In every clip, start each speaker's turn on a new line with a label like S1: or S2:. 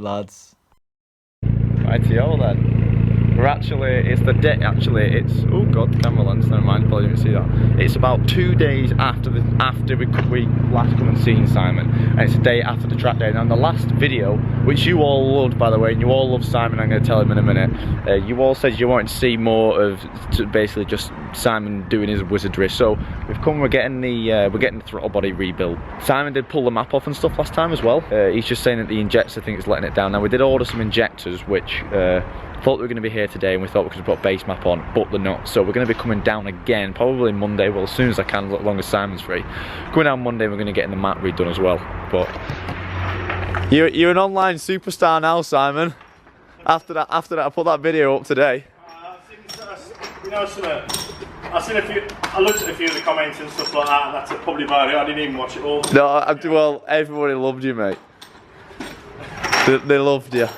S1: lads.
S2: ITO then. We're actually, it's the day, it's, oh god, the camera lens, never mind, probably didn't see that. It's about 2 days after we last come and seen Simon, and it's a day after the track day. And on the last video, which you all loved by the way, and you all love Simon, I'm going to tell him in a minute, you all said you wanted to see more of basically just Simon doing his wizardry. So we've come, we're getting the throttle body rebuilt. Simon did pull the map off and stuff last time as well. He's just saying that the injector thing is letting it down. Now we did order some injectors, which thought they were going to be here today, and we thought we could put a base map on, but they're not. So we're going to be coming down again, probably Monday, well as soon as I can, as long as Simon's free. Going down Monday, we're going to get the map redone as well. But you're an online superstar now, Simon. After that, I put that video up today.
S3: You know, I looked at a few of the comments and stuff like that, and that's probably about it. I didn't even watch it all.
S2: No, well, everybody loved you, mate. They loved you.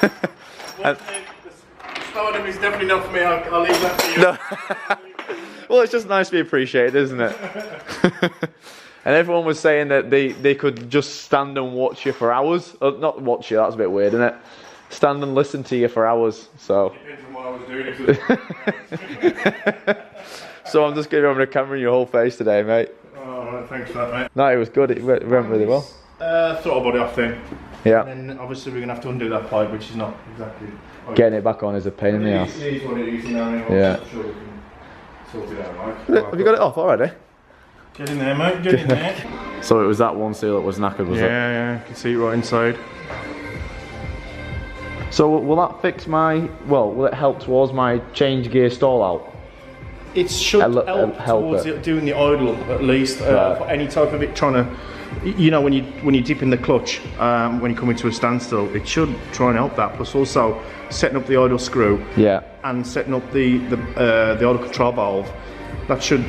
S3: Yeah. Well, stardom is definitely not for me. I'll leave that to you.
S2: No. Well, it's just nice to be appreciated, isn't it? And everyone was saying that they could just stand and watch you for hours. Not watch you, that's a bit weird, isn't it? Stand and listen to you for hours. So.
S3: Depends on what I was doing.
S2: So I'm just giving over the camera in your whole face today, mate.
S3: Oh, right, thanks for that, mate.
S2: No, it was good. It went really well.
S3: Throttle body off then.
S2: Yeah.
S3: And then obviously we're gonna have to undo that pipe, which is not exactly.
S2: Getting it back on is a pain in the ass.
S3: It is what it is now anyway.
S2: Yeah.
S3: I'm sure we can sort it out, right?
S2: Have you got it off already?
S3: Get in there, mate. Get in there.
S2: So it was that one seal that was knackered, was it?
S3: Yeah, you can see it right inside.
S2: So will that fix will it help towards my change gear stall out?
S3: It should help towards doing the idle at least, for any type of it trying to, you know, when you dip in the clutch, when you come into a standstill, it should try and help that. Plus also setting up the idle screw, and setting up the idle control valve. It should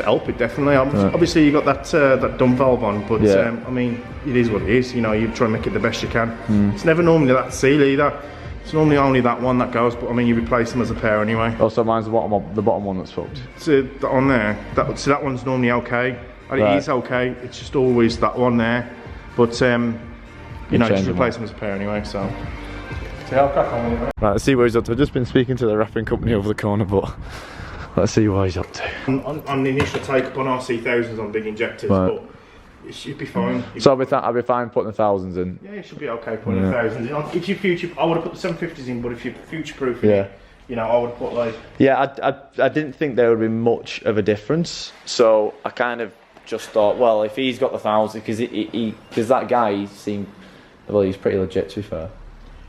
S3: help it definitely. Obviously you got that dump valve on, but I mean it is what it is. You know, you try and make it the best you can. It's never normally that seal either. It's normally only that one that goes, but I mean you replace them as a pair anyway.
S2: Oh, so mine's the bottom one that's fucked.
S3: So on there, so that one's normally okay. It is okay. It's just always that one there, but you know, just replace them as a pair anyway. So I'll crack on with it.
S2: Right, let's see what he's up to. I've just been speaking to the wrapping company over the corner, but let's see what he's up to.
S3: On the initial take up on RC1000s on big injectors, but it should be fine.
S2: So I'll be fine putting the 1000s in.
S3: Yeah, it should be okay putting the 1000s in. If you I would have put the 750s in, but if you're future-proofing it, you know, I would put like.
S2: Yeah, I didn't think there would be much of a difference, so I kind of just thought, well, if he's got the 1000, because that guy he's pretty legit to be fair.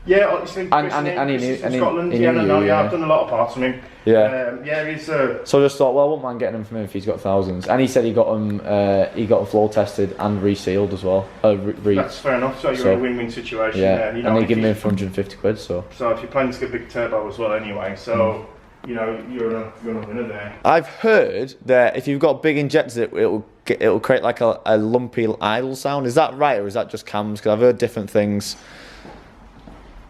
S3: Yeah, and he knew Scotland. I've done a lot of parts from him. Yeah, he's. So
S2: I just thought, well, I wouldn't mind getting him from him if he's got 1000s. And he said he got them floor tested and resealed as well.
S3: That's fair enough. So you're in a win-win situation.
S2: Yeah,
S3: there. You know,
S2: and they give me 450 quid. So
S3: if you're planning to get a big turbo as well, anyway, so you know you're a winner there.
S2: I've heard that if you've got big injectors, it'll create like a lumpy idle sound. Is that right, or is that just cams? Because I've heard different things.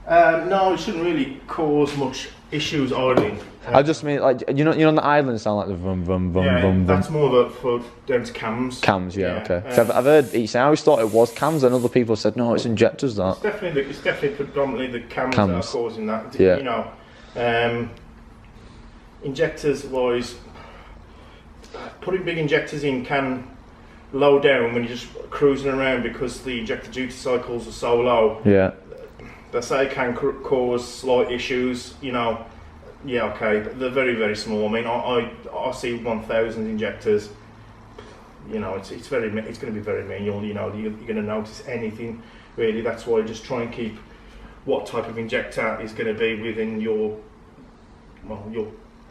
S3: No, it shouldn't really cause much issues idling.
S2: I just mean like you know the idling sound like the vum vum vum vum.
S3: That's more for down to cams.
S2: Cams, okay. So I've heard each. I always thought it was cams, and other people said no, it's injectors. That
S3: it's definitely predominantly the cams that are causing that.
S2: Yeah.
S3: You know, injectors wise, putting big injectors in can low down when you're just cruising around because the injector duty cycles are so low.
S2: Yeah.
S3: They say it can cause slight issues, you know. Yeah, okay, but they're very, very small. I mean, I see 1000 injectors. You know, it's going to be very minimal. You know, you're going to notice anything really. That's why just try and keep what type of injector is going to be within your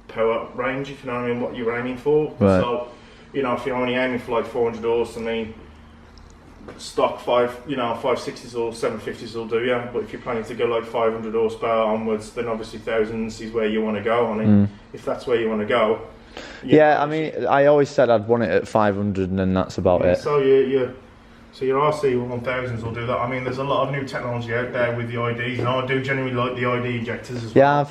S3: power range. If you know what I mean, what you're aiming for.
S2: Right.
S3: So, you know, if you're only aiming for like 400 horse, I mean, stock 560s or 750s will do, yeah. But if you're planning to go like 500 horsepower onwards, then obviously 1000s is where you want to go. I mean, if that's where you want to go.
S2: Yeah, I mean, I always said I'd want it at 500, and then that's about it.
S3: So your RC 1000s will do that. I mean, there's a lot of new technology out there with the IDs, and I do genuinely like the ID injectors as well.
S2: Yeah, I've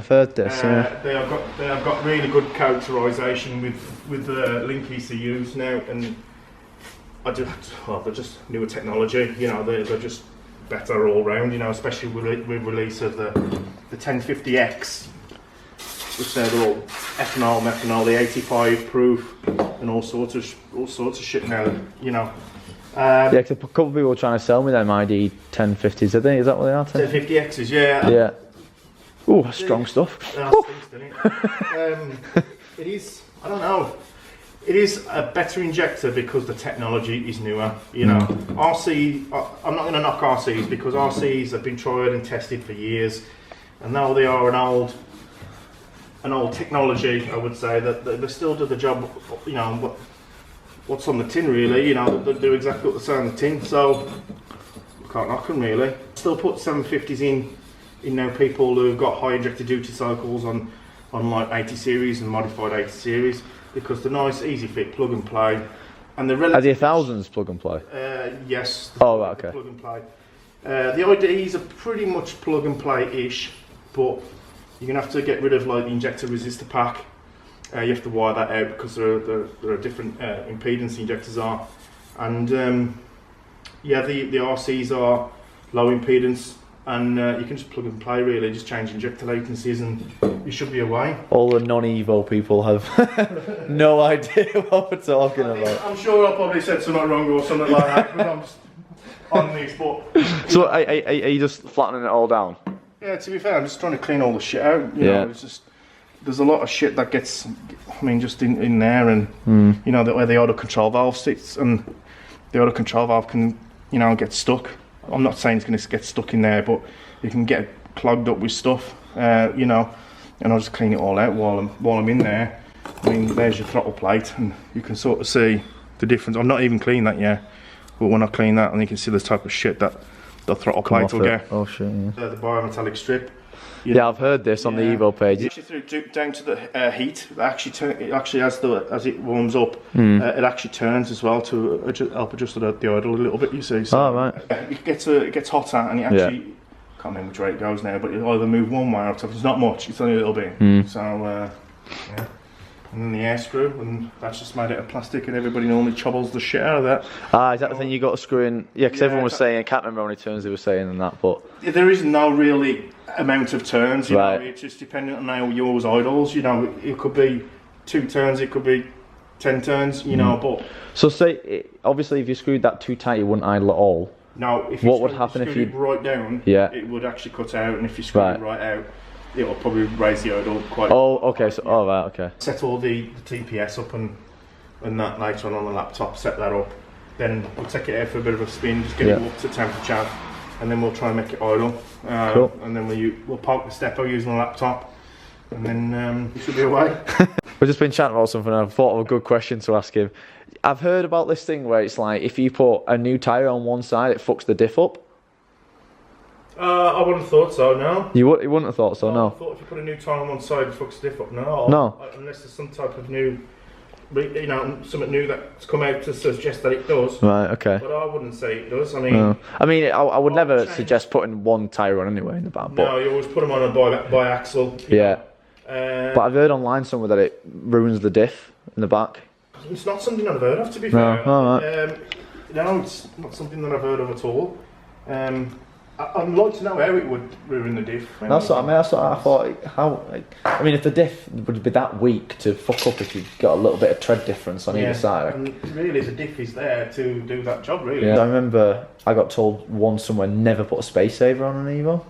S2: heard this.
S3: They have got really good characterisation with the link ECUs now, and they're just newer technology. You know, they're just better all round, you know, especially with release of the 1050X, which they're all ethanol, methanol, the 85 proof, and all sorts of shit now, you know.
S2: Yeah, because a couple of people were trying to sell me them ID 1050s, I think. Is that what they are?
S3: 1050Xs, yeah.
S2: Yeah. Ooh, strong stuff.
S3: It is, I don't know, it is a better injector because the technology is newer, you know. RC, I'm not going to knock RCs because RCs have been tried and tested for years, and now they are an old technology, I would say, that they still do the job, you know, what's on the tin really, you know, they do exactly what they say on the tin, so can't knock them really. Still put 750s in now people who've got high injector duty cycles on like 80 series and modified 80 series, because they're nice, easy fit, plug and play, and the relative.
S2: Are the 1000s plug and play?
S3: Yes.
S2: Oh, right, okay.
S3: Plug and play. The IDEs are pretty much plug and play-ish, but you're gonna have to get rid of like the injector resistor pack. You have to wire that out because there are different impedance injectors are, and yeah, the RCs are low impedance, and you can just plug and play really, just change injector latencies and you should be away.
S2: All the non-Evo people have no idea what we're talking about.
S3: I'm sure I probably said something wrong or something like that, but I'm just on these. But
S2: so are you just flattening it all down?
S3: Yeah, to be fair, I'm just trying to clean all the shit out. You know, it's just, there's a lot of shit that gets, I mean, just in there, and you know, where the auto control valve sits, and the auto control valve can, you know, get stuck. I'm not saying it's going to get stuck in there, but you can get clogged up with stuff, you know, and I'll just clean it all out while I'm in there. I mean, there's your throttle plate, and you can sort of see the difference. I'm not even cleaned that yet, but when I clean that, and you can see the type of shit that the throttle plate will get.
S2: Oh shit, yeah.
S3: The biometallic strip.
S2: Yeah, I've heard this on the Evo page.
S3: Actually, down to the heat, it actually as it warms up, it actually turns as well to help adjust the idle a little bit. You see, so
S2: right.
S3: It gets hotter, and it actually can't remember which way it goes now, but it either move one way or it's not much. It's only a little bit. So yeah. And then the air screw, and that's just made out of plastic, and everybody normally chobbles the shit out of that.
S2: Is that the thing you got to screw in? Yeah, because everyone was saying, I can't remember how many turns they were saying and that, but
S3: there is no really amount of turns, you know, it's just dependent on how you use idles, you know, it could be 2 turns, it could be 10 turns, you know, but...
S2: So say, obviously if you screwed that too tight, you wouldn't idle at all.
S3: No, if
S2: what would happen if you
S3: screwed it right down, it would actually cut out, and if you screw it right out, it will probably raise the idle quite...
S2: Oh, okay, so, right, okay.
S3: Set all the TPS up and that later on the laptop, set that up, then we'll take it out for a bit of a spin, just get it up to temperature, and then we'll try and make it idle. Cool. And then we'll park the stepper using the laptop, and then we should be away.
S2: We've just been chatting about something, and I thought of a good question to ask him. I've heard about this thing where it's like, if you put a new tyre on one side, it fucks the diff up.
S3: I wouldn't have thought so, no.
S2: You wouldn't have thought so, no?
S3: I thought if you put a new tyre on one side, it fucks the diff up. No. Unless there's some type of new, you know, something new that's come out to suggest that it does. Right, okay. But I wouldn't say it does. I mean,
S2: I would never suggest putting one tyre on anyway in the back.
S3: No, you always put them on a bi-axle.
S2: Yeah. But I've heard online somewhere that it ruins the diff in the back.
S3: It's not something I've heard of, to be fair.
S2: No, right.
S3: No, it's not something that I've heard of at all. I'd like to know how it would ruin the diff.
S2: That's what I mean. That's what I thought. I mean, if the diff would be that weak to fuck up if you've got a little bit of tread difference on either side.
S3: And really, the diff is there to do that job, really.
S2: Yeah. I remember I got told once somewhere never put a space saver on an Evo.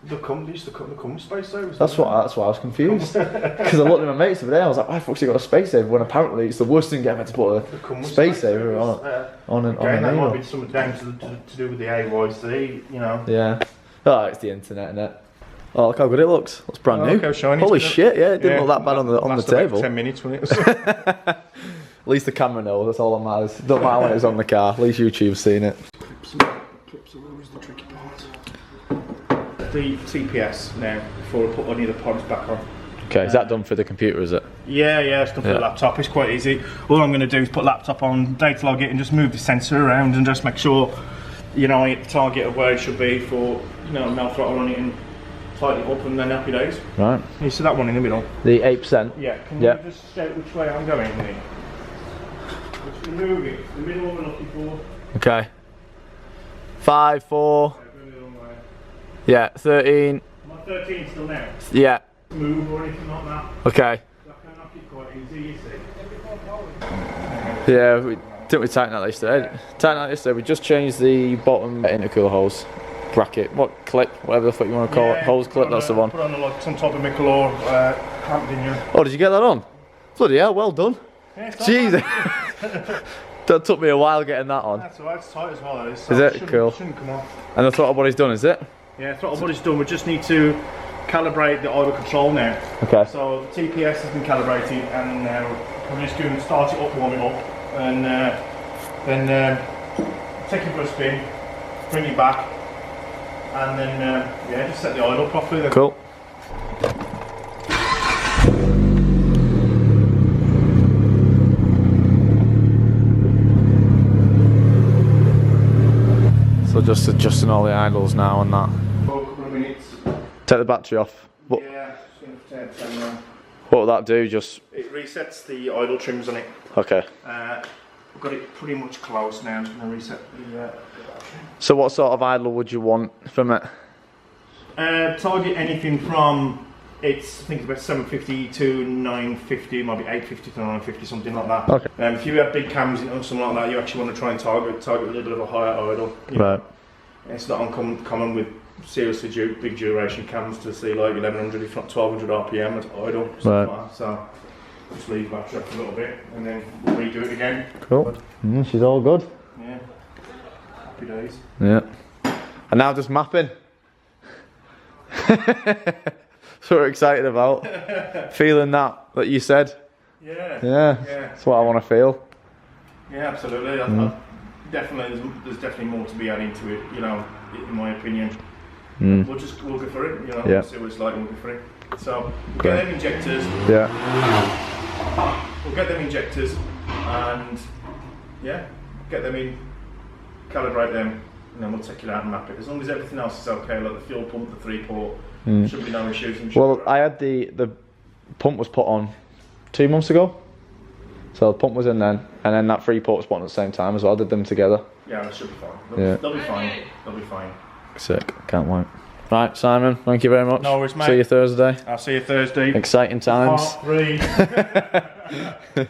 S3: They used to come with space savers.
S2: That's why I was confused. Because I looked at my mates over there, I was like, why the fuck's he got a space saver? When apparently it's the worst thing ever to put a space saver on an
S3: That
S2: Evo.
S3: might be something down to do with the AYC, you know.
S2: Yeah. Oh, it's the internet, innit? Oh, look how good it looks. Looks brand new.
S3: Look how shiny.
S2: Holy shit, yeah, it didn't look that bad on the table.
S3: About 10 minutes when it was.
S2: At least the camera knows, that's all that matters. It don't matter when it's on the car, at least YouTube's seen it.
S3: Clips are always the tricky part. The TPS now, before I put any of the pods back on.
S2: Okay, is that done for the computer, is it?
S3: Yeah, it's done for the laptop. It's quite easy. All I'm going to do is put laptop on, data log it, and just move the sensor around and just make sure, you know, I hit the target of where it should be for, you know, melt throttle on it and tighten it up, and then happy days.
S2: Right.
S3: You see that one in the middle?
S2: The 8%?
S3: Yeah. Can you just shout which way I'm going with it? Which we're moving. The middle one we're looking for.
S2: Okay. 5, 4. Yeah, 13.
S3: I'm at 13 still now.
S2: Yeah.
S3: Move or anything like that.
S2: Okay.
S3: I can knock it quite easy, you see.
S2: Yeah, didn't we tighten that yesterday? Tighten that yesterday. We just changed the bottom intercooler hose bracket. What clip? Whatever the fuck you want to call it. Hose clip. That's the one.
S3: Put on like some type of Michelor clamp, didn't you?
S2: Oh, did you get that on? Bloody hell, well done.
S3: Yeah,
S2: Jesus. That took me a while getting that on.
S3: That's alright. It's tight as well. Is
S2: it? Cool.
S3: Shouldn't come off.
S2: And the throttle body's done, is it?
S3: Yeah, throttle body's done. We just need to calibrate the idle control now.
S2: Okay.
S3: So the TPS has been calibrated, and we're just going to start it up, warm it up, and then take it for a spin, bring it back, and then yeah, just set the idle properly. Then.
S2: Cool. So just adjusting all the idles now and that.
S3: For a couple of minutes.
S2: Take the battery off. What,
S3: Yeah, just going to turn it down.
S2: what will that do? Just.
S3: It resets the idle trims on it.
S2: Okay.
S3: We've got it pretty much close now. I'm just going to reset the battery.
S2: So what sort of idle would you want from it?
S3: Target anything from, I think it's about 750 to 950, might be 850 to 950, something like that.
S2: Okay.
S3: If you have big cams or something like that, you actually want to try and target a little bit of a higher idle.
S2: Right.
S3: It's not uncommon with seriously big duration cams to see like 1100, if not 1200 RPM at idle.
S2: Right.
S3: Like that. So just leave battery up a little bit and then redo it again.
S2: Cool. She's all good.
S3: Yeah. Happy days.
S2: Yeah. And now just mapping. So we're excited about feeling that you said.
S3: Yeah.
S2: Yeah. That's what I want to feel.
S3: Yeah, absolutely. Definitely, there's definitely more to be added to it. You know, in my opinion. We'll go for it. You know,
S2: Yeah.
S3: see what it's like. We'll go for it. So we'll get them injectors.
S2: Yeah.
S3: We'll get them injectors, and yeah, get them in, calibrate them, and then we'll take it out and map it. As long as everything else is okay, like the fuel pump, the 3-port, should be no issues.
S2: Well, I had the pump was put on 2 months ago. So the pump was in then, and then that 3-port was put on at the same time as well. I did them together.
S3: Yeah, that should be fine.
S2: Yeah.
S3: They'll be fine. They'll be fine.
S2: Sick. Can't wait. Right, Simon, thank you very much.
S3: No worries, mate.
S2: See you Thursday.
S3: I'll see you Thursday.
S2: Exciting times.
S3: Part 3.